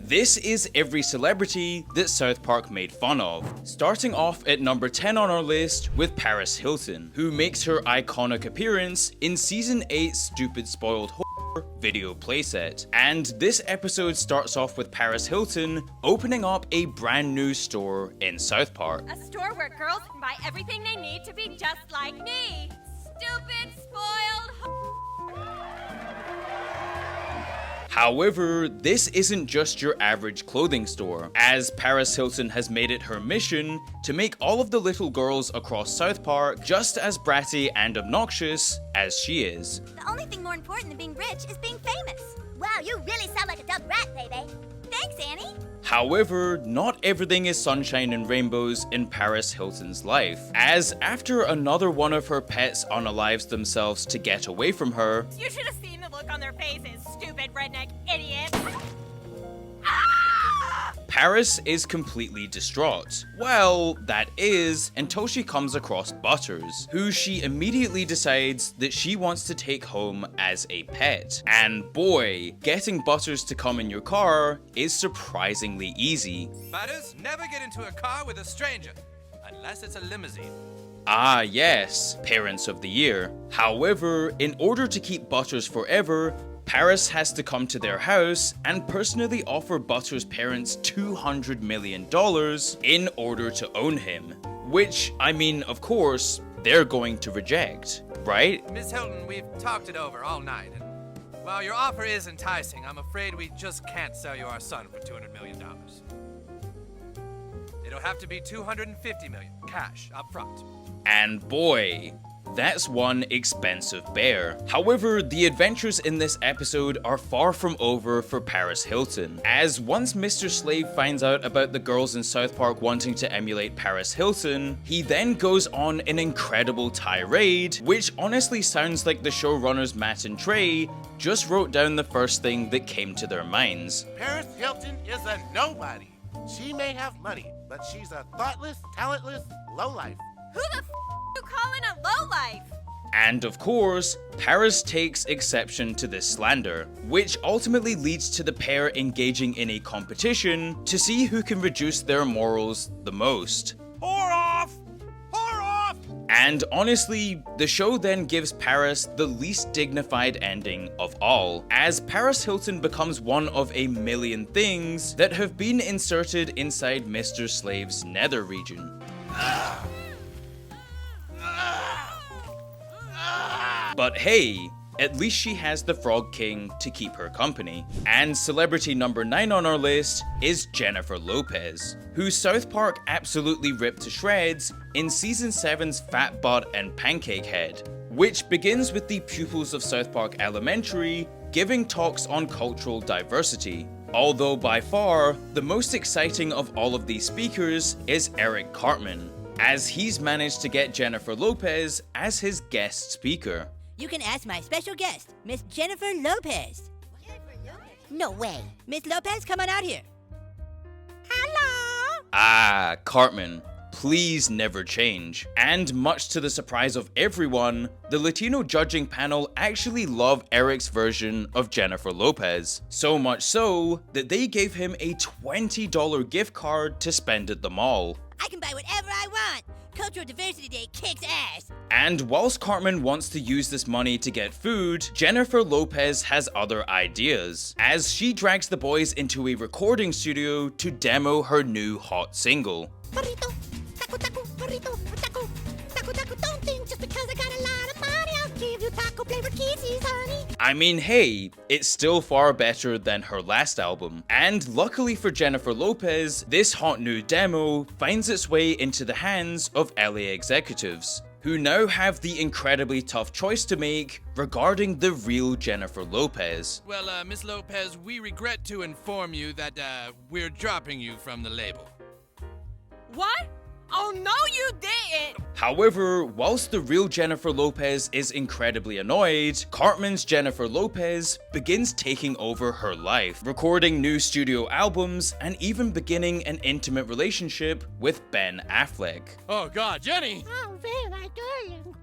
This is every celebrity that South Park made fun of, starting off at number 10 on our list with Paris Hilton, who makes her iconic appearance in Season 8's Stupid Spoiled Whore video playset. And this episode starts off with Paris Hilton opening up a brand new store in South Park. A store where girls can buy everything they need to be just like me. Stupid spoiled whore. However, this isn't just your average clothing store, as Paris Hilton has made it her mission to make all of the little girls across South Park just as bratty and obnoxious as she is. The only thing more important than being rich is being famous. Wow, you really sound like a dumb rat, baby. Thanks, Annie. However, not everything is sunshine and rainbows in Paris Hilton's life, as after another one of her pets unalives themselves to get away from her, You should have seen the look on their faces, stupid redneck idiot. Paris is completely distraught. Well, that is, until she comes across Butters, who she immediately decides that she wants to take home as a pet. And boy, getting Butters to come in your car is surprisingly easy. Butters, never get into a car with a stranger, unless it's a limousine. Ah yes, Parents of the Year. However, in order to keep Butters forever, Paris has to come to their house and personally offer Butters' parents $200 million in order to own him. Which, I mean, of course, they're going to reject, right? Miss Hilton, we've talked it over all night, and while your offer is enticing, I'm afraid we just can't sell you our son for $200 million. It'll have to be $250 million, cash, up front. And boy, that's one expensive bear. However, the adventures in this episode are far from over for Paris Hilton, as once Mr. Slave finds out about the girls in South Park wanting to emulate Paris Hilton, he then goes on an incredible tirade, which honestly sounds like the showrunners Matt and Trey just wrote down the first thing that came to their minds. Paris Hilton is a nobody. She may have money, but she's a thoughtless, talentless lowlife. Who the you calling a lowlife? And of course, Paris takes exception to this slander, which ultimately leads to the pair engaging in a competition to see who can reduce their morals the most. Whore off! Whore off! And honestly, the show then gives Paris the least dignified ending of all, as Paris Hilton becomes one of a million things that have been inserted inside Mr. Slave's nether region. But hey, at least she has the Frog King to keep her company. And celebrity number 9 on our list is Jennifer Lopez, who South Park absolutely ripped to shreds in Season 7's Fat Butt and Pancake Head, which begins with the pupils of South Park Elementary giving talks on cultural diversity. Although by far, the most exciting of all of these speakers is Eric Cartman, as he's managed to get Jennifer Lopez as his guest speaker. You can ask my special guest, Miss Jennifer Lopez. No way. Miss Lopez, come on out here. Hello. Ah, Cartman, please never change. And much to the surprise of everyone, the Latino judging panel actually love Eric's version of Jennifer Lopez. So much so that they gave him a $20 gift card to spend at the mall. I can buy whatever I want. Cultural Diversity Day kicks ass. And whilst Cartman wants to use this money to get food, Jennifer Lopez has other ideas, as she drags the boys into a recording studio to demo her new hot single. Burrito, taco, taco, burrito, taco, taco, taco. Don't think just because I got a lot of money, I'll give you taco flavored kisses, honey. I mean, hey, it's still far better than her last album. And luckily for Jennifer Lopez, this hot new demo finds its way into the hands of LA executives, who now have the incredibly tough choice to make regarding the real Jennifer Lopez. Well, Miss Lopez, we regret to inform you that, we're dropping you from the label. What? Oh no you didn't! However, whilst the real Jennifer Lopez is incredibly annoyed, Cartman's Jennifer Lopez begins taking over her life, recording new studio albums and even beginning an intimate relationship with Ben Affleck. Oh God, Jenny! Oh, very good.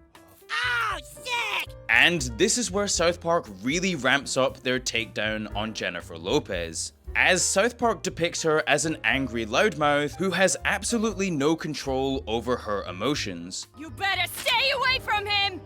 Oh, sick! And this is where South Park really ramps up their takedown on Jennifer Lopez. as South Park depicts her as an angry loudmouth who has absolutely no control over her emotions. You better stay away from him!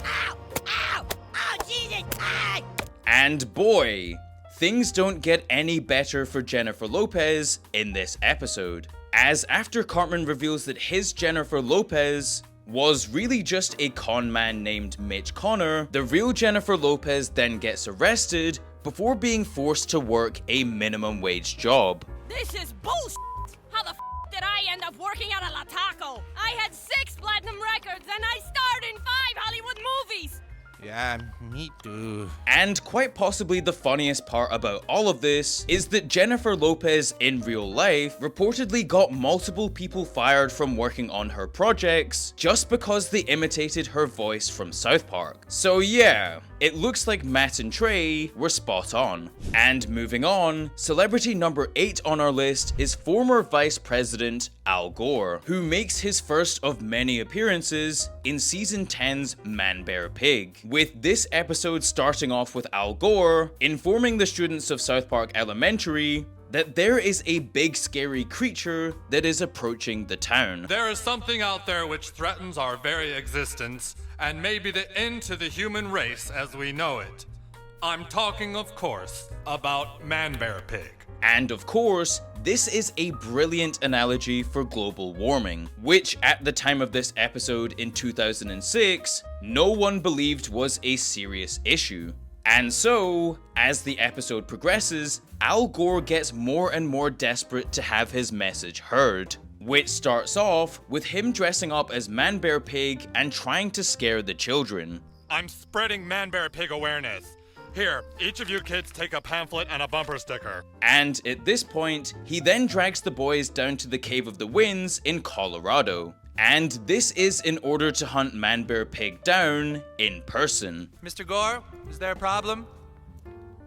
Ow! Ow! Oh, Jesus! Ah! And boy, things don't get any better for Jennifer Lopez in this episode, as after Cartman reveals that his Jennifer Lopez was really just a con man named Mitch Connor, the real Jennifer Lopez then gets arrested before being forced to work a minimum wage job. This is bullshit! How the did I end up working at a La Taco? I had 6 platinum records and I starred in 5 Hollywood movies! Yeah, me too. And quite possibly the funniest part about all of this is that Jennifer Lopez in real life reportedly got multiple people fired from working on her projects just because they imitated her voice from South Park. So yeah, it looks like Matt and Trey were spot on. And moving on, celebrity number 8 on our list is former Vice President Al Gore, who makes his first of many appearances in season 10's Man Bear Pig, with this episode starting off with Al Gore informing the students of South Park Elementary that there is a big scary creature that is approaching the town. There is something out there which threatens our very existence and may be the end to the human race as we know it. I'm talking, of course, about Man Bear Pig. And of course, this is a brilliant analogy for global warming, which at the time of this episode in 2006, no one believed was a serious issue. And so, as the episode progresses, Al Gore gets more and more desperate to have his message heard, which starts off with him dressing up as Man Bear Pig and trying to scare the children. I'm spreading Man Bear Pig awareness. Here, each of you kids take a pamphlet and a bumper sticker. And at this point, he then drags the boys down to the Cave of the Winds in Colorado. And this is in order to hunt Man Bear Pig down in person. Mr. Gore, is there a problem?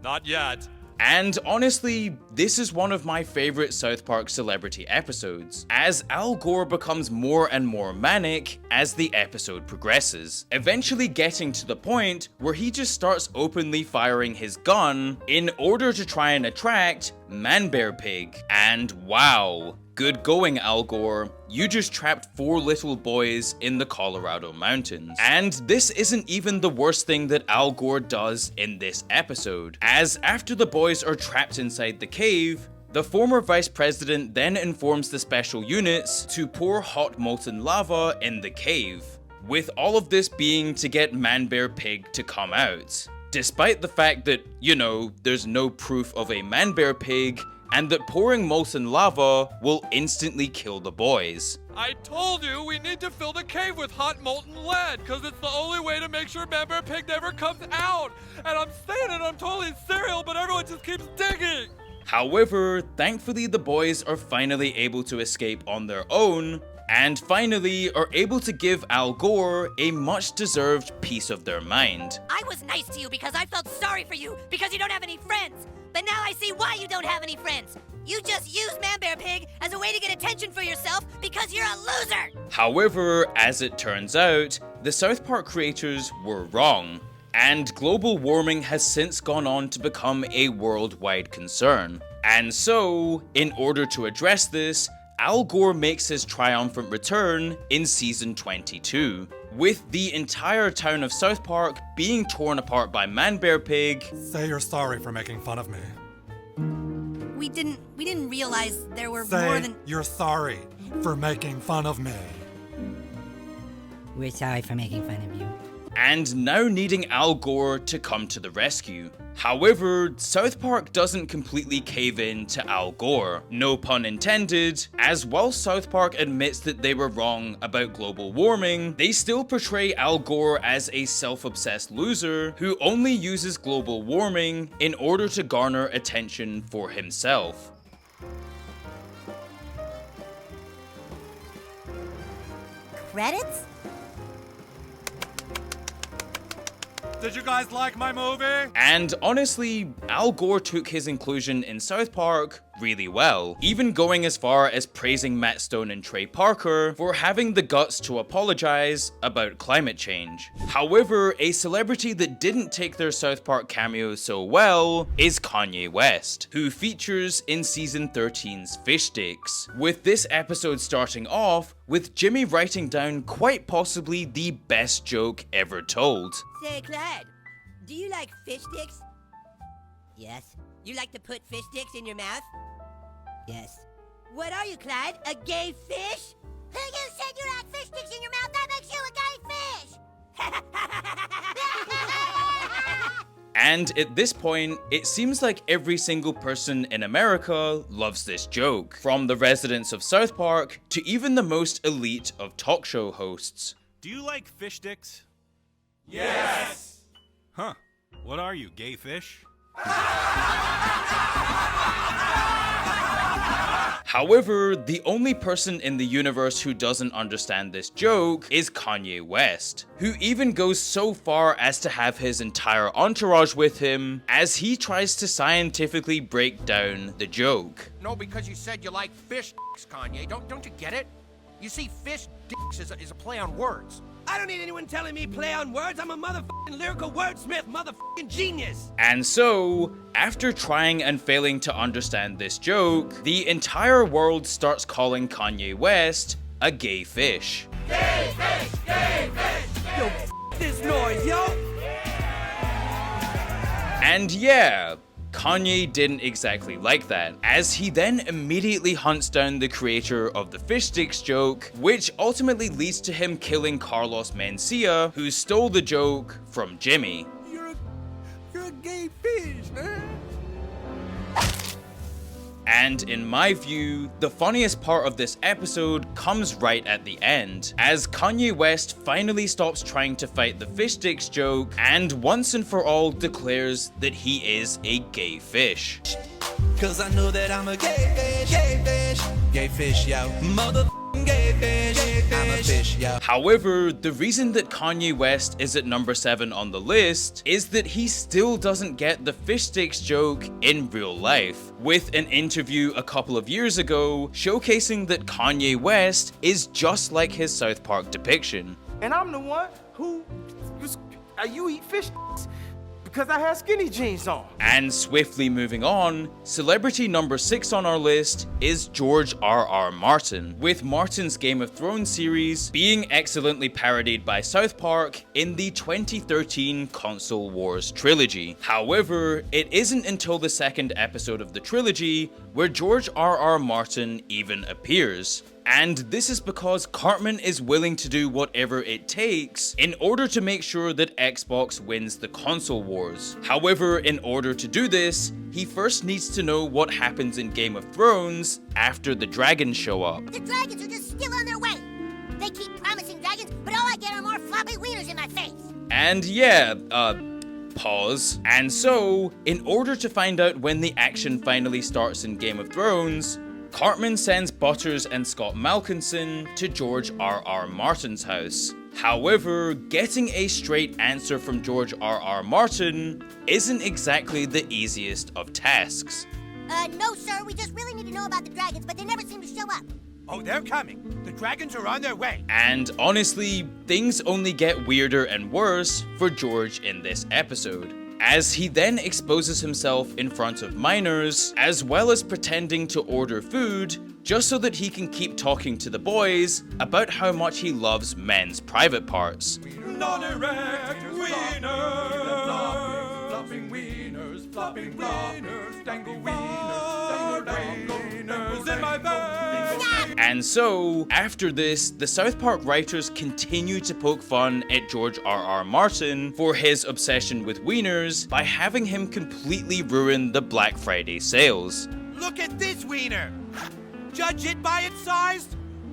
Not yet. And honestly, this is one of my favorite South Park celebrity episodes, as Al Gore becomes more and more manic as the episode progresses, eventually getting to the point where he just starts openly firing his gun in order to try and attract Man Bear Pig. And wow, good going, Al Gore. You just trapped 4 little boys in the Colorado mountains. And this isn't even the worst thing that Al Gore does in this episode, as after the boys are trapped inside the cave, the former vice president then informs the special units to pour hot molten lava in the cave, with all of this being to get Man Bear Pig to come out. Despite the fact that, you know, there's no proof of a Man Bear Pig, and that pouring molten lava will instantly kill the boys. I told you we need to fill the cave with hot molten lead, because it's the only way to make sure Man Bear Pig never comes out. And I'm saying it, I'm totally serial, but everyone just keeps digging. However, thankfully the boys are finally able to escape on their own, and finally are able to give Al Gore a much deserved piece of their mind. I was nice to you because I felt sorry for you because you don't have any friends. But now I see why you don't have any friends. You just use Man Bear Pig as a way to get attention for yourself because you're a loser. However, as it turns out, the South Park creators were wrong, and global warming has since gone on to become a worldwide concern. And so, in order to address this, Al Gore makes his triumphant return in season 22, with the entire town of South Park being torn apart by Man Bear Pig. Say you're sorry for making fun of me. We didn't realize there were Say more than... you're sorry for making fun of me. We're sorry for making fun of you. And now needing Al Gore to come to the rescue. However, South Park doesn't completely cave in to Al Gore, no pun intended, as while South Park admits that they were wrong about global warming, they still portray Al Gore as a self-obsessed loser who only uses global warming in order to garner attention for himself. Credits? Did you guys like my movie? And honestly, Al Gore took his inclusion in South Park really well, even going as far as praising Matt Stone and Trey Parker for having the guts to apologize about climate change. However, a celebrity that didn't take their South Park cameo so well is Kanye West, who features in season 13's Fish Sticks, with this episode starting off with Jimmy writing down quite possibly the best joke ever told. Say, Clyde, do you like fish sticks? Yes. You like to put fish sticks in your mouth? Yes. What are you, Clyde? A gay fish? You said you like fish sticks in your mouth. That makes you a gay fish. And at this point, it seems like every single person in America loves this joke, from the residents of South Park to even the most elite of talk show hosts. Do you like fish sticks? Yes! Huh. What are you, gay fish? However, the only person in the universe who doesn't understand this joke is Kanye West, who even goes so far as to have his entire entourage with him as he tries to scientifically break down the joke. No, because you said you like fish dicks, Kanye. Don't you get it? You see, fish dicks is a play on words. I don't need anyone telling me play on words. I'm a motherfucking lyrical wordsmith, motherfucking genius. And so, after trying and failing to understand this joke, the entire world starts calling Kanye West a gay fish. Gay fish, gay fish. Yo, f this noise, yo. And yeah, Kanye didn't exactly like that, as he then immediately hunts down the creator of the fish sticks joke, which ultimately leads to him killing Carlos Mencia, who stole the joke from Jimmy. You're a gay fish, huh? And in my view, the funniest part of this episode comes right at the end, as Kanye West finally stops trying to fight the fish sticks joke and once and for all declares that he is a gay fish. Cause I know that I'm a gay fish, yo. Motherfucking gay fish, I'm a fish, yo. However, the reason that Kanye West is at number 7 on the list is that he still doesn't get the fish sticks joke in real life, with an interview a couple of years ago showcasing that Kanye West is just like his South Park depiction. And I'm the one who you eat fish because I had skinny jeans on. And swiftly moving on, celebrity number 6 on our list is George R.R. Martin, with Martin's Game of Thrones series being excellently parodied by South Park in the 2013 Console Wars trilogy. However, it isn't until the second episode of the trilogy where George R.R. Martin even appears. And this is because Cartman is willing to do whatever it takes in order to make sure that Xbox wins the console wars. However, in order to do this, he first needs to know what happens in Game of Thrones after the dragons show up. The dragons are just still on their way. They keep promising dragons, but all I get are more floppy wieners in my face. And yeah, pause. And so, in order to find out when the action finally starts in Game of Thrones, Cartman sends Butters and Scott Malkinson to George R.R. Martin's house. However, getting a straight answer from George R.R. Martin isn't exactly the easiest of tasks. No, sir, we just really need to know about the dragons, but they never seem to show up. Oh, they're coming. The dragons are on their way. And honestly, things only get weirder and worse for George in this episode, as he then exposes himself in front of minors, as well as pretending to order food, just so that he can keep talking to the boys about how much he loves men's private parts. Non-erect wieners. Flopping wieners, flopping wieners, dangle wieners, dangle wieners in my face. And so, after this, the South Park writers continue to poke fun at George R.R. Martin for his obsession with wieners by having him completely ruin the Black Friday sales. Look at this wiener. Judge it by its size?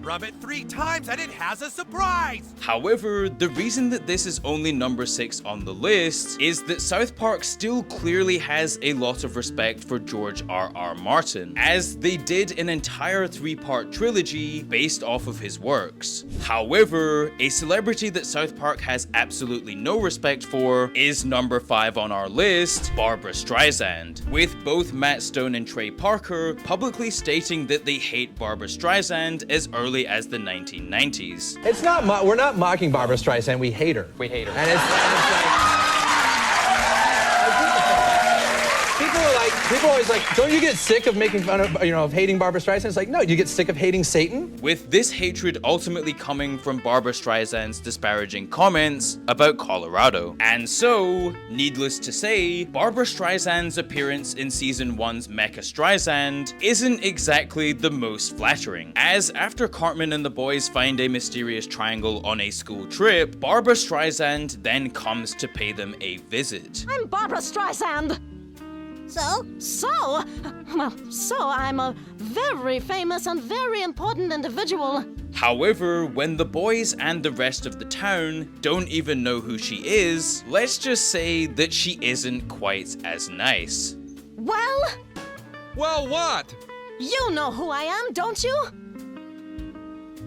rub it 3 times and it has a surprise! However, the reason that this is only number 6 on the list is that South Park still clearly has a lot of respect for George R.R. Martin, as they did an entire 3-part trilogy based off of his works. However, a celebrity that South Park has absolutely no respect for is number 5 on our list, Barbra Streisand, with both Matt Stone and Trey Parker publicly stating that they hate Barbra Streisand as early as the 1990s. It's not, we're not mocking Barbra Streisand, we hate her. We hate her. And it's like, people are always like, don't you get sick of making fun of, of hating Barbra Streisand? It's like, no, you get sick of hating Satan? With this hatred ultimately coming from Barbra Streisand's disparaging comments about Colorado. And so, needless to say, Barbra Streisand's appearance in season 1's Mecha Streisand isn't exactly the most flattering, as after Cartman and the boys find a mysterious triangle on a school trip, Barbra Streisand then comes to pay them a visit. I'm Barbra Streisand. So I'm a very famous and very important individual. However, when the boys and the rest of the town don't even know who she is, let's just say that she isn't quite as nice. Well, what? you know who I am, don't you?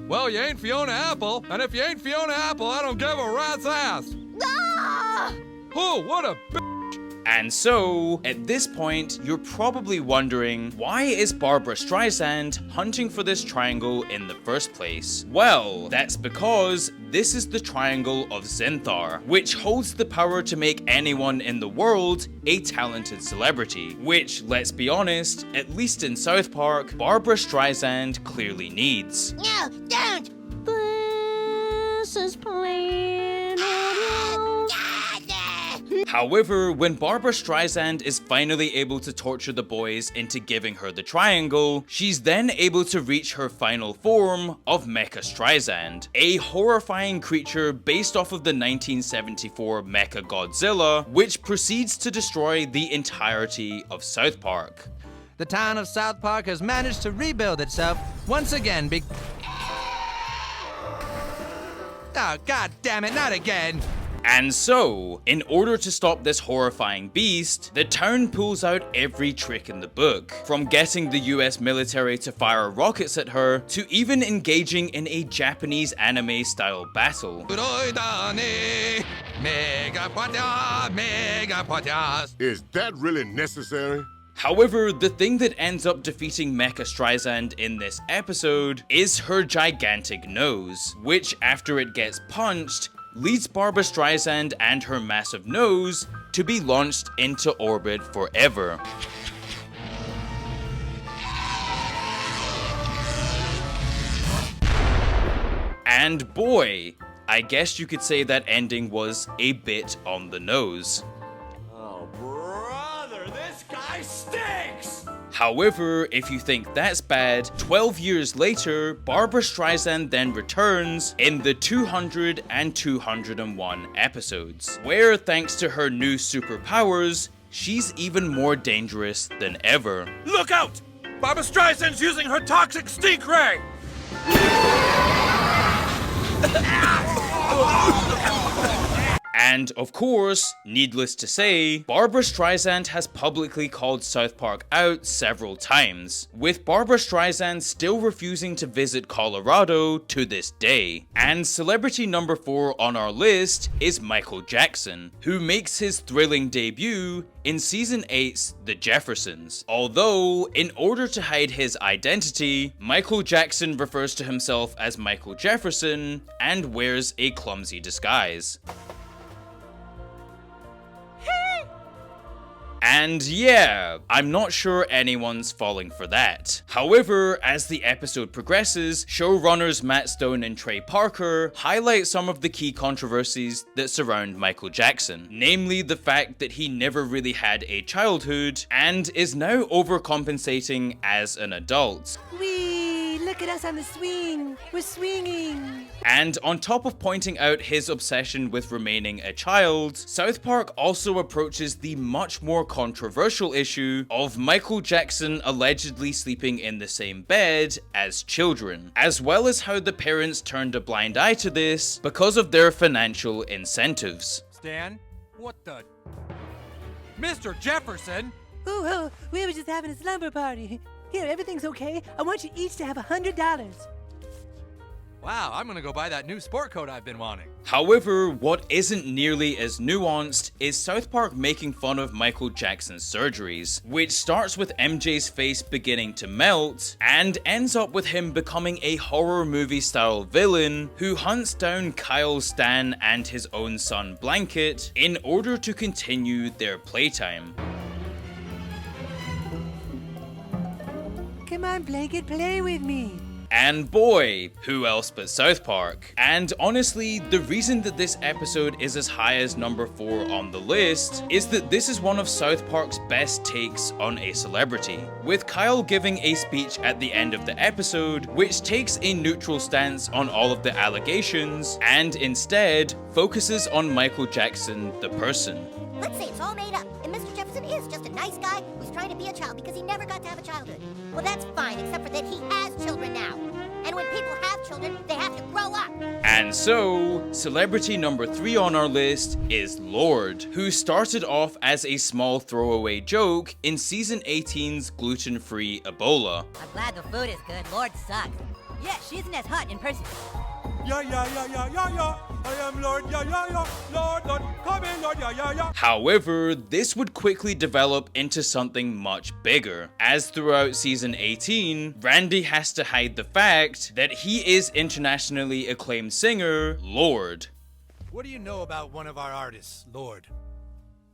Well, you ain't Fiona Apple, and if you ain't Fiona Apple, I don't give a rat's ass. Ah! Oh, what a And so, at this point, you're probably wondering, why is Barbra Streisand hunting for this triangle in the first place? Well, that's because this is the Triangle of Zinthar, which holds the power to make anyone in the world a talented celebrity, which, let's be honest, at least in South Park, Barbra Streisand clearly needs. No, don't! This is plain. However, when Barbra Streisand is finally able to torture the boys into giving her the triangle, she's then able to reach her final form of Mecha Streisand, a horrifying creature based off of the 1974 Mecha Godzilla, which proceeds to destroy the entirety of South Park. The town of South Park has managed to rebuild itself once again Oh, god damn it, not again! And so, in order to stop this horrifying beast, the town pulls out every trick in the book, from getting the US military to fire rockets at her, to even engaging in a Japanese anime-style battle. Is that really necessary? However, the thing that ends up defeating Mecha Streisand in this episode is her gigantic nose, which after it gets punched, leads Barbra Streisand and her massive nose to be launched into orbit forever. And boy, I guess you could say that ending was a bit on the nose. Oh, brother, this guy stinks! However, if you think that's bad, 12 years later, Barbra Streisand then returns in the 200 and 201 episodes, where thanks to her new superpowers, she's even more dangerous than ever. Look out! Barbra Streisand's using her toxic stink ray! And of course, needless to say, Barbra Streisand has publicly called South Park out several times, with Barbra Streisand still refusing to visit Colorado to this day. And celebrity number 4 on our list is Michael Jackson, who makes his thrilling debut in season 8's The Jeffersons. Although, in order to hide his identity, Michael Jackson refers to himself as Michael Jefferson and wears a clumsy disguise. And yeah, I'm not sure anyone's falling for that. However, as the episode progresses, showrunners Matt Stone and Trey Parker highlight some of the key controversies that surround Michael Jackson, namely the fact that he never really had a childhood and is now overcompensating as an adult. Whee! Hey, look at us on the swing. We're swinging. And on top of pointing out his obsession with remaining a child, South Park also approaches the much more controversial issue of Michael Jackson allegedly sleeping in the same bed as children, as well as how the parents turned a blind eye to this because of their financial incentives. Stan, what the? Mr. Jefferson! Ooh, we were just having a slumber party. Here, everything's okay. I want you each to have $100. Wow, I'm gonna go buy that new sport coat I've been wanting. However, what isn't nearly as nuanced is South Park making fun of Michael Jackson's surgeries, which starts with MJ's face beginning to melt and ends up with him becoming a horror movie style villain who hunts down Kyle, Stan, and his own son Blanket in order to continue their playtime. Come on, Blanket, play with me. And boy, who else but South Park? And honestly, the reason that this episode is as high as number 4 on the list is that this is one of South Park's best takes on a celebrity, with Kyle giving a speech at the end of the episode which takes a neutral stance on all of the allegations and instead focuses on Michael Jackson, the person. Let's say it's all made up, and Mr. Jefferson is just a nice guy who's trying to be a child because he never got to have a childhood. Well, that's fine, except for that he has children now. And when people have children, they have to grow up. And so, celebrity number 3 on our list is Lorde, who started off as a small throwaway joke in season 18's gluten-free Ebola. I'm glad the food is good. Lord sucks. Yeah, she isn't as hot in person. Yeah, yeah, yeah, yeah, yeah, yeah. I am Lord, yeah, yeah, yeah. Lord, Lord, come in, Lord, yeah, yeah, yeah. However, this would quickly develop into something much bigger, as throughout season 18, Randy has to hide the fact that he is internationally acclaimed singer, Lorde. What do you know about one of our artists, Lord?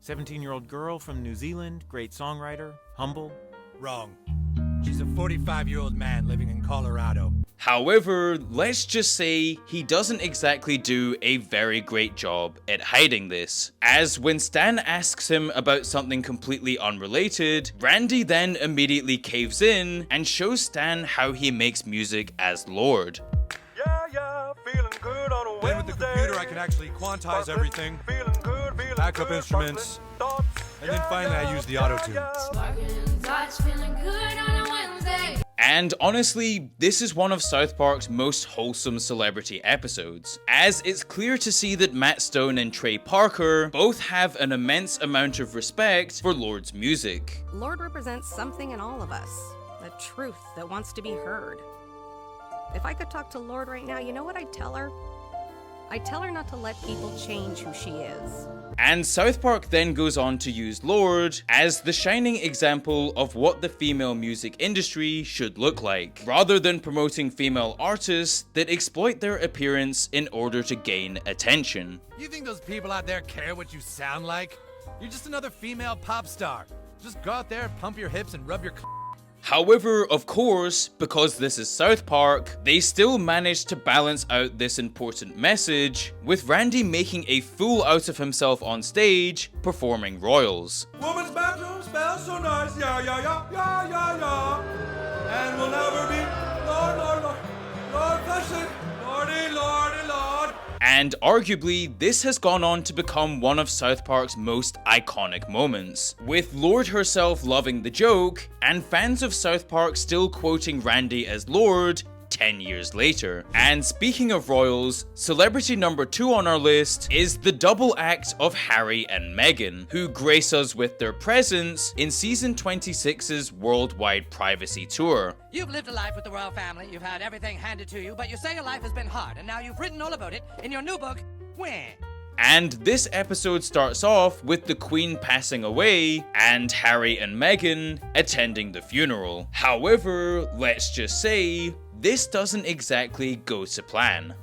17-year-old girl from New Zealand, great songwriter, humble. Wrong. She's a 45-year-old man living in Colorado. However, let's just say he doesn't exactly do a very great job at hiding this, as when Stan asks him about something completely unrelated, Randy then immediately caves in and shows Stan how he makes music as Lorde. Yeah, yeah, feeling good on a Wednesday. Then with the computer, I can actually quantize everything, backup instruments, and then finally I use the auto-tune. And honestly, this is one of South Park's most wholesome celebrity episodes, as it's clear to see that Matt Stone and Trey Parker both have an immense amount of respect for Lorde's music. Lorde represents something in all of us, a truth that wants to be heard. If I could talk to Lorde right now, you know what I'd tell her? I'd tell her not to let people change who she is. And South Park then goes on to use Lorde as the shining example of what the female music industry should look like, rather than promoting female artists that exploit their appearance in order to gain attention. You think those people out there care what you sound like? You're just another female pop star. Just go out there, pump your hips, and rub your However, of course, because this is South Park, they still managed to balance out this important message, with Randy making a fool out of himself on stage, performing Royals. Woman's bathroom smells so nice, yeah, yeah, yeah, yeah, yeah, yeah. And we'll never be Lord, Lord, Lord, Lord, bless it, Lordy, Lordy, Lord. And arguably, this has gone on to become one of South Park's most iconic moments, with Lorde herself loving the joke, and fans of South Park still quoting Randy as Lorde 10 years later. And speaking of royals, celebrity number 2 on our list is the double act of Harry and Meghan, who grace us with their presence in season 26's worldwide privacy tour. You've lived a life with the royal family, you've had everything handed to you, but you say your life has been hard, and now you've written all about it in your new book, Where? And this episode starts off with the Queen passing away and Harry and Meghan attending the funeral. However, let's just say, this doesn't exactly go to plan.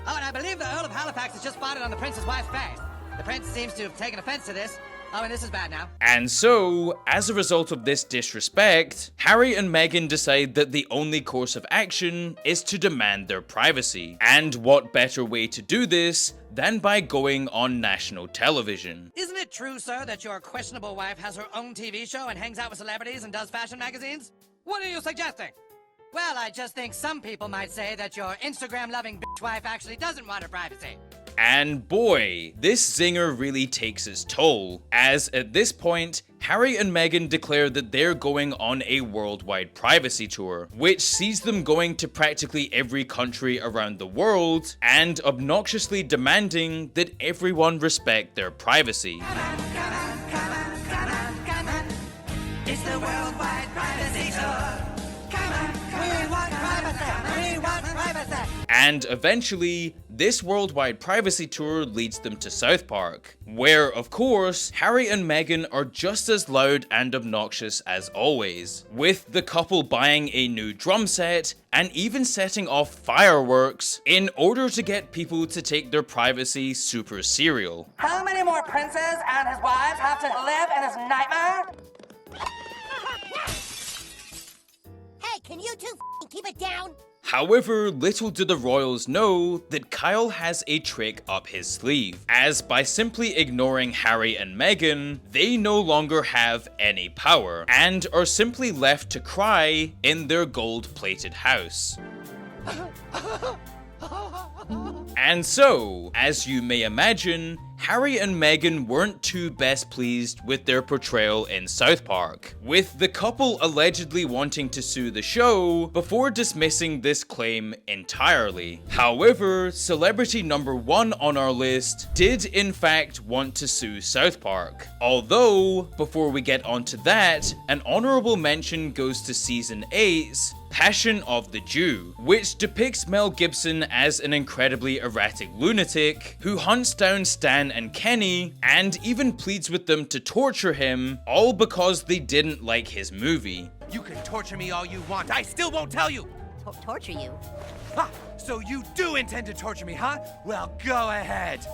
Oh, and I believe the Earl of Halifax has just farted on the prince's wife's face. The prince seems to have taken offense to this. Oh, and this is bad now. And so, as a result of this disrespect, Harry and Meghan decide that the only course of action is to demand their privacy. And what better way to do this than by going on national television? Isn't it true, sir, that your questionable wife has her own TV show and hangs out with celebrities and does fashion magazines? What are you suggesting? Well, I just think some people might say that your Instagram-loving bitch wife actually doesn't want her privacy. And boy, this zinger really takes its toll, as at this point, Harry and Meghan declare that they're going on a worldwide privacy tour, which sees them going to practically every country around the world and obnoxiously demanding that everyone respect their privacy. It's the worldwide privacy tour. Come on, we want privacy. We want privacy. And eventually, this worldwide privacy tour leads them to South Park, where, of course, Harry and Meghan are just as loud and obnoxious as always, with the couple buying a new drum set and even setting off fireworks in order to get people to take their privacy super serial. How many more princes and his wives have to live in his nightmare? Hey, can you two keep it down? However, little do the royals know that Kyle has a trick up his sleeve, as by simply ignoring Harry and Meghan, they no longer have any power, and are simply left to cry in their gold-plated house. And so, as you may imagine, Harry and Meghan weren't too best pleased with their portrayal in South Park, with the couple allegedly wanting to sue the show before dismissing this claim entirely. However, celebrity number 1 on our list did in fact want to sue South Park. Although, before we get onto that, an honorable mention goes to season 8's Passion of the Jew, which depicts Mel Gibson as an incredibly erratic lunatic who hunts down Stan and Kenny and even pleads with them to torture him, all because they didn't like his movie. You can torture me all you want, I still won't tell you! Torture you? Ha! So you do intend to torture me, huh? Well, go ahead!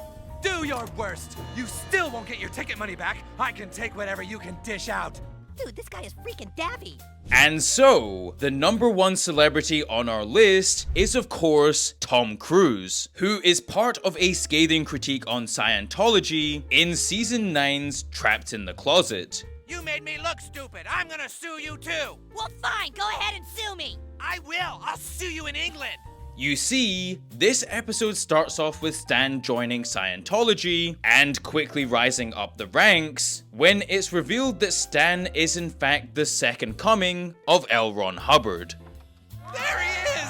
Do your worst! You still won't get your ticket money back! I can take whatever you can dish out! Dude, this guy is freaking daffy. And so, the number 1 celebrity on our list is of course Tom Cruise, who is part of a scathing critique on Scientology in season 9's Trapped in the Closet. You made me look stupid! I'm gonna sue you too! Well, fine, go ahead and sue me. I will! I'll sue you in England! You see, this episode starts off with Stan joining Scientology and quickly rising up the ranks when it's revealed that Stan is in fact the second coming of L. Ron Hubbard. There he is!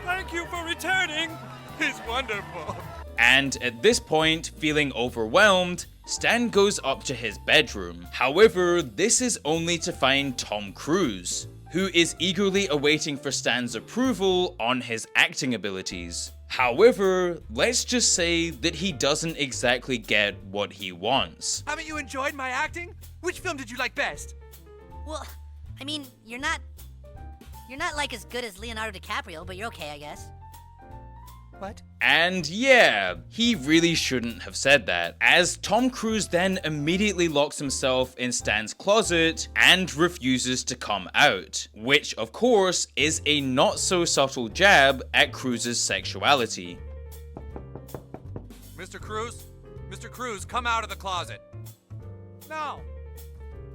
Thank you for returning. He's wonderful. And at this point, feeling overwhelmed, Stan goes up to his bedroom. However, this is only to find Tom Cruise, who is eagerly awaiting for Stan's approval on his acting abilities. However, let's just say that he doesn't exactly get what he wants. Haven't you enjoyed my acting? Which film did you like best? Well, I mean, you're not like as good as Leonardo DiCaprio, but you're okay, I guess. What? And yeah, he really shouldn't have said that, as Tom Cruise then immediately locks himself in Stan's closet and refuses to come out, which of course is a not so subtle jab at Cruise's sexuality. Mr. Cruz? Mr. Cruz, come out of the closet. No.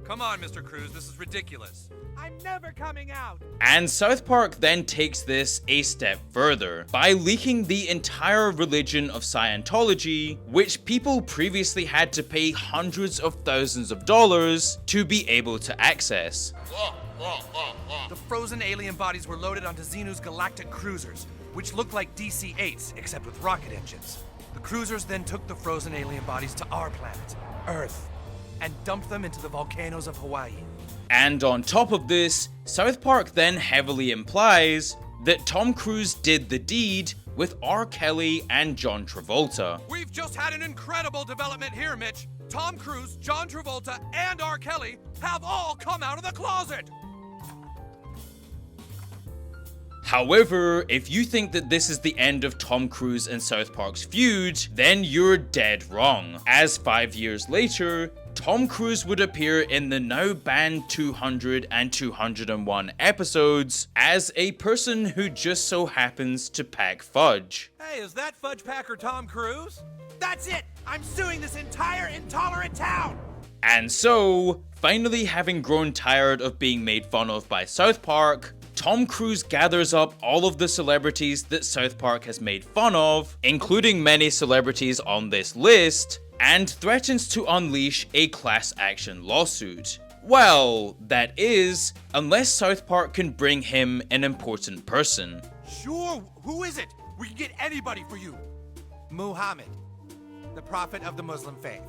Come on, Mr. Cruz, this is ridiculous. I'm never coming out! And South Park then takes this a step further by leaking the entire religion of Scientology, which people previously had to pay hundreds of thousands of dollars to be able to access. The frozen alien bodies were loaded onto Xenu's galactic cruisers, which looked like DC-8s, except with rocket engines. The cruisers then took the frozen alien bodies to our planet, Earth, and dumped them into the volcanoes of Hawaii. And on top of this, South Park then heavily implies that Tom Cruise did the deed with R. Kelly and John Travolta. We've just had an incredible development here, Mitch. Tom Cruise, John Travolta, and R. Kelly have all come out of the closet. However, if you think that this is the end of Tom Cruise and South Park's feud, then you're dead wrong, as 5 years later, Tom Cruise would appear in the now banned 200 and 201 episodes as a person who just so happens to pack fudge. Hey, is that fudge packer Tom Cruise? That's it! I'm suing this entire intolerant town! And so, finally having grown tired of being made fun of by South Park, Tom Cruise gathers up all of the celebrities that South Park has made fun of, including many celebrities on this list, and threatens to unleash a class action lawsuit. Well, that is, unless South Park can bring him an important person. Sure, who is it? We can get anybody for you. Muhammad, the prophet of the Muslim faith.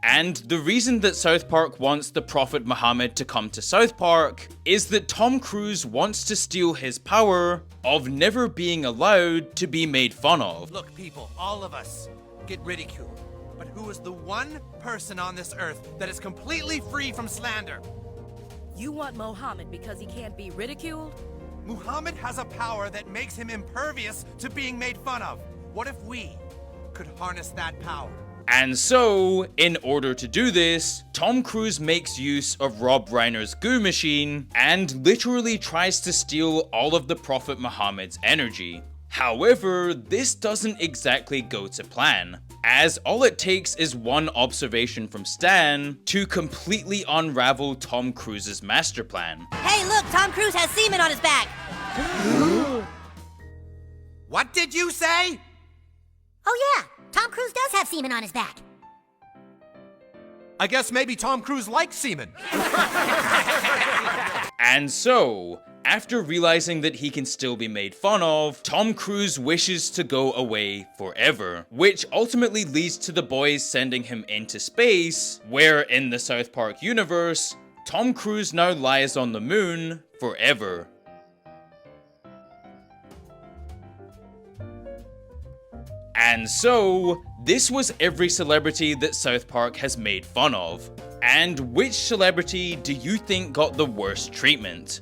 And the reason that South Park wants the Prophet Muhammad to come to South Park is that Tom Cruise wants to steal his power of never being allowed to be made fun of. Look, people, all of us get ridiculed. But who is the one person on this earth that is completely free from slander? You want Mohammed because he can't be ridiculed? Muhammad has a power that makes him impervious to being made fun of. What if we could harness that power? And so, in order to do this, Tom Cruise makes use of Rob Reiner's goo machine and literally tries to steal all of the Prophet Muhammad's energy. However, this doesn't exactly go to plan, as all it takes is one observation from Stan to completely unravel Tom Cruise's master plan. Hey, look, Tom Cruise has semen on his back. What did you say? Oh yeah, Tom Cruise does have semen on his back. I guess maybe Tom Cruise likes semen. And so, after realizing that he can still be made fun of, Tom Cruise wishes to go away forever, which ultimately leads to the boys sending him into space, where in the South Park universe, Tom Cruise now lies on the moon forever. And so, this was every celebrity that South Park has made fun of. And which celebrity do you think got the worst treatment?